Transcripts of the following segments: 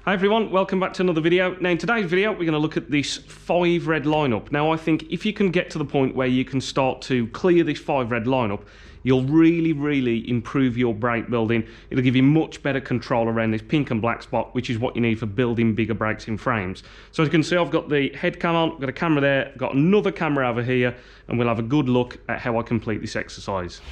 Hi everyone, welcome back to another video. Now in today's video we're going to look at this 5 red lineup. Now I think if you can get to the point where you can start to clear this 5 red lineup, you'll really improve your brake building. It'll give you much better control around this pink and black spot, which is what you need for building bigger brakes in frames. So as you can see, I've got the head cam on, I've got a camera there, I've got another camera over here, and we'll have a good look at how I complete this exercise.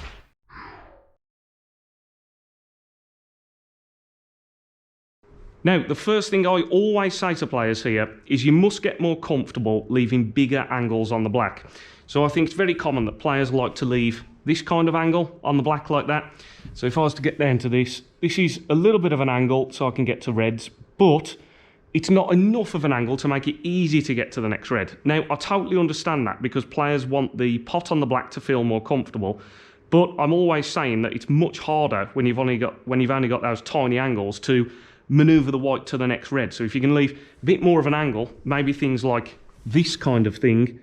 Now, the first thing I always say to players here is you must get more comfortable leaving bigger angles on the black. So I think it's very common that players like to leave this kind of angle on the black like that. So if I was to get down to this is a little bit of an angle so I can get to reds, but it's not enough of an angle to make it easy to get to the next red. Now, I totally understand that because players want the pot on the black to feel more comfortable, but I'm always saying that it's much harder when you've only got those tiny angles to maneuver the white to the next red. So if you can leave a bit more of an angle, maybe things like this kind of thing.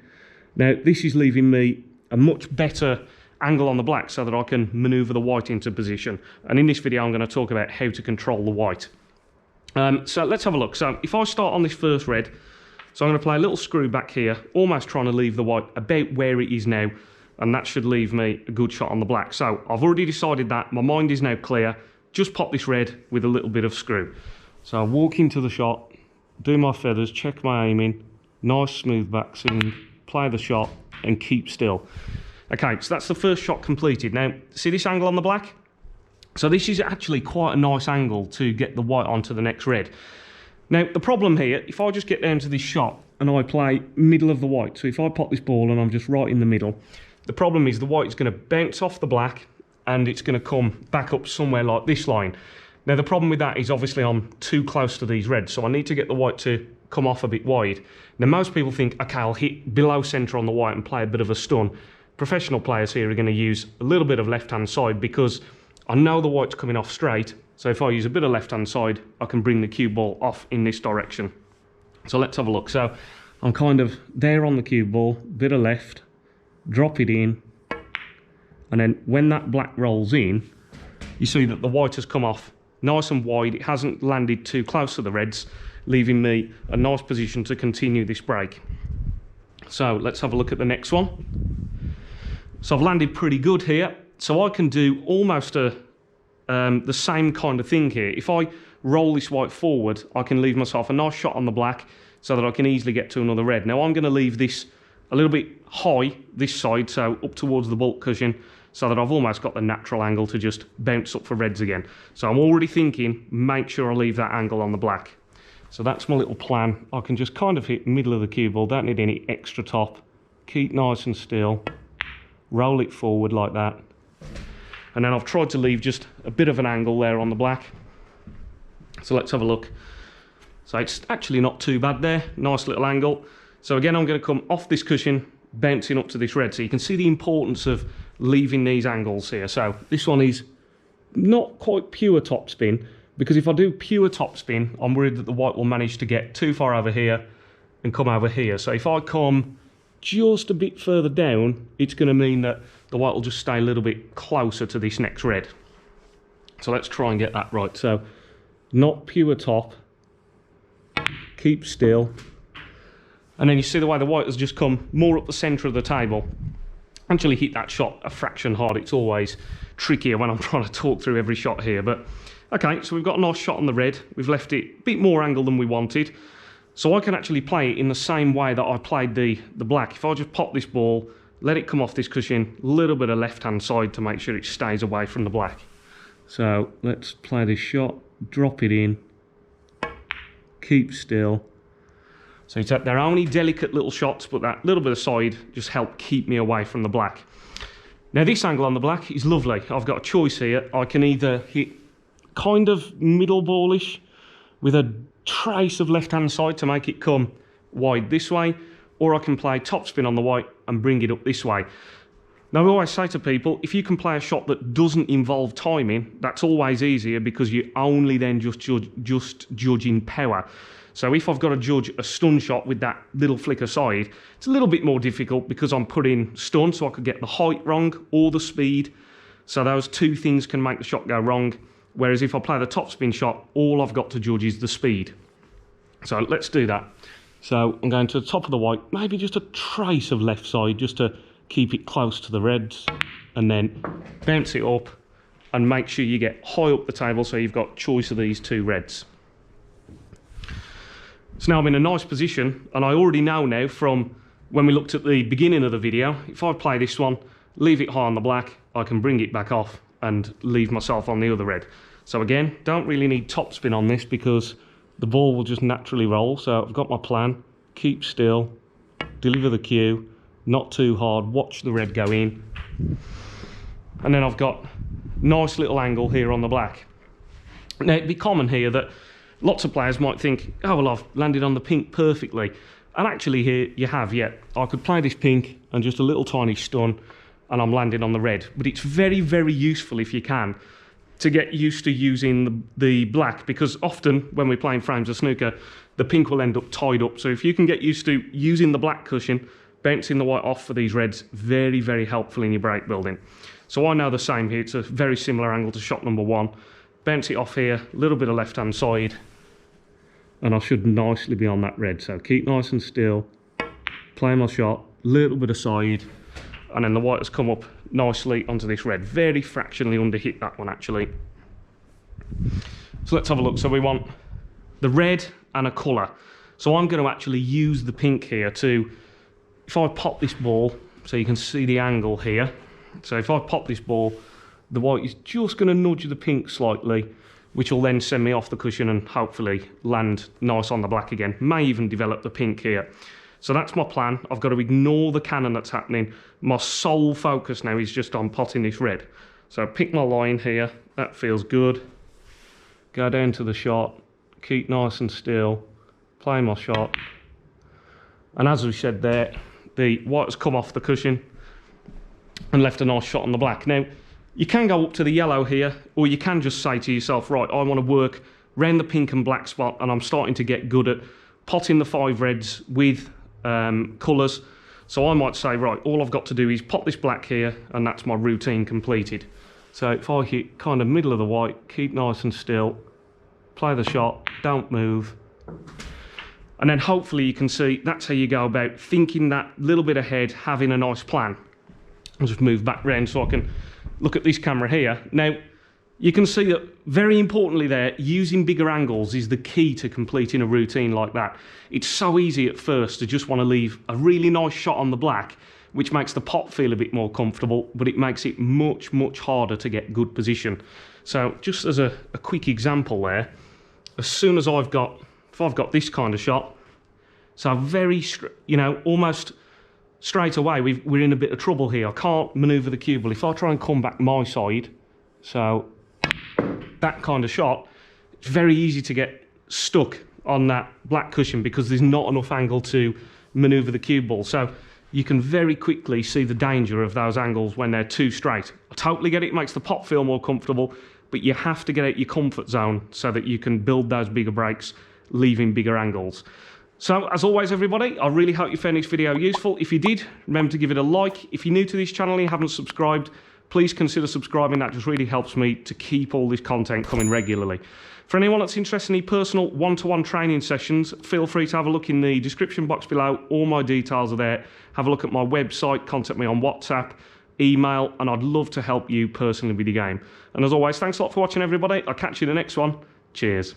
Now this is leaving me a much better angle on the black so that I can maneuver the white into position. And in this video I'm going to talk about how to control the white. So let's have a look. So if I start on this first red, so I'm going to play a little screw back here, almost trying to leave the white about where it is now, and that should leave me a good shot on the black. So I've already decided that, my mind is now clear. Just pop this red with a little bit of screw. So I walk into the shot, do my feathers, check my aiming, nice smooth back swing, play the shot and keep still. Okay, so that's the first shot completed. Now, see this angle on the black? So this is actually quite a nice angle to get the white onto the next red. Now, the problem here, if I just get down to this shot and I play middle of the white, so if I pop this ball and I'm just right in the middle, the problem is the white is going to bounce off the black and it's going to come back up somewhere like this line. Now the problem with that is obviously I'm too close to these reds, so I need to get the white to come off a bit wide. Now most people think, okay, I'll hit below centre on the white and play a bit of a stun. Professional players here are going to use a little bit of left-hand side because I know the white's coming off straight, so if I use a bit of left-hand side, I can bring the cue ball off in this direction. So let's have a look. So I'm kind of there on the cue ball, bit of left, drop it in, and then when that black rolls in, you see that the white has come off nice and wide. It hasn't landed too close to the reds, leaving me a nice position to continue this break. So let's have a look at the next one. So I've landed pretty good here. So I can do almost the same kind of thing here. If I roll this white forward, I can leave myself a nice shot on the black so that I can easily get to another red. Now I'm going to leave this a little bit high, this side, so up towards the bulk cushion, so that I've almost got the natural angle to just bounce up for reds again. So I'm already thinking, make sure I leave that angle on the black. So that's my little plan. I can just kind of hit middle of the cue ball, don't need any extra top. Keep nice and still, roll it forward like that. And then I've tried to leave just a bit of an angle there on the black. So let's have a look. So it's actually not too bad there, nice little angle. So again, I'm going to come off this cushion, bouncing up to this red. So you can see the importance of leaving these angles here. So this one is not quite pure topspin, because if I do pure topspin, I'm worried that the white will manage to get too far over here and come over here. So if I come just a bit further down, it's going to mean that the white will just stay a little bit closer to this next red. So let's try and get that right. So not pure top, keep still. And then you see the way the white has just come more up the centre of the table. Actually hit that shot a fraction hard. It's always trickier when I'm trying to talk through every shot here. But okay, so we've got a nice shot on the red. We've left it a bit more angle than we wanted. So I can actually play it in the same way that I played the black. If I just pop this ball, let it come off this cushion, a little bit of left-hand side to make sure it stays away from the black. So let's play this shot, drop it in, keep still. So they're only delicate little shots, but that little bit of side just helped keep me away from the black. Now this angle on the black is lovely. I've got a choice here. I can either hit kind of middle ballish with a trace of left-hand side to make it come wide this way, or I can play topspin on the white and bring it up this way. Now I always say to people, if you can play a shot that doesn't involve timing, that's always easier because you only then just judge in power. So if I've got to judge a stun shot with that little flicker side, it's a little bit more difficult because I'm putting stun, so I could get the height wrong or the speed. So those two things can make the shot go wrong. Whereas if I play the topspin shot, all I've got to judge is the speed. So let's do that. So I'm going to the top of the white, maybe just a trace of left side, just to keep it close to the reds, and then bounce it up and make sure you get high up the table so you've got choice of these two reds. So now I'm in a nice position, and I already know now from when we looked at the beginning of the video, if I play this one, leave it high on the black, I can bring it back off and leave myself on the other red. So again, don't really need topspin on this because the ball will just naturally roll. So I've got my plan, keep still, deliver the cue, not too hard, watch the red go in. And then I've got nice little angle here on the black. Now it'd be common here that lots of players might think, oh well, I've landed on the pink perfectly. And actually here you have, yeah. I could play this pink and just a little tiny stun and I'm landing on the red. But it's very, very useful if you can to get used to using the black, because often when we're playing frames of snooker, the pink will end up tied up. So if you can get used to using the black cushion, bouncing the white off for these reds, very, very helpful in your break building. So I know the same here. It's a very similar angle to shot number one. Bounce it off here, a little bit of left-hand side, and I should nicely be on that red. So keep nice and still, play my shot, little bit of side, and then the white has come up nicely onto this red. Very fractionally underhit that one actually. So let's have a look. So we want the red and a colour. So I'm going to actually use the pink here to, if I pop this ball, so you can see the angle here. So if I pop this ball, the white is just going to nudge the pink slightly, which will then send me off the cushion and hopefully land nice on the black again. May even develop the pink here. So that's my plan. I've got to ignore the cannon that's happening. My sole focus now is just on potting this red. So pick my line here. That feels good. Go down to the shot. Keep nice and still. Play my shot. And as we said there, the white has come off the cushion and left a nice shot on the black. Now, you can go up to the yellow here, or you can just say to yourself, right, I want to work around the pink and black spot, and I'm starting to get good at potting the 5 reds with colours. So I might say, right, all I've got to do is pot this black here, and that's my routine completed. So if I hit kind of middle of the white, keep nice and still, play the shot, don't move, and then hopefully you can see that's how you go about thinking that little bit ahead, having a nice plan. I'll just move back round so I can look at this camera here. Now, you can see that very importantly there, using bigger angles is the key to completing a routine like that. It's so easy at first to just want to leave a really nice shot on the black, which makes the pot feel a bit more comfortable, but it makes it much, much harder to get good position. So just as a quick example there, as soon as if I've got this kind of shot, so very, you know, almost straight away, we're in a bit of trouble here. I can't manoeuvre the cue ball. If I try and come back my side, so that kind of shot, it's very easy to get stuck on that black cushion because there's not enough angle to manoeuvre the cue ball. So you can very quickly see the danger of those angles when they're too straight. I totally get it, it makes the pot feel more comfortable, but you have to get out your comfort zone so that you can build those bigger breaks, leaving bigger angles. So, as always, everybody, I really hope you found this video useful. If you did, remember to give it a like. If you're new to this channel and you haven't subscribed, please consider subscribing. That just really helps me to keep all this content coming regularly. For anyone that's interested in any personal one-to-one training sessions, feel free to have a look in the description box below. All my details are there. Have a look at my website, contact me on WhatsApp, email, and I'd love to help you personally with your game. And as always, thanks a lot for watching, everybody. I'll catch you in the next one. Cheers.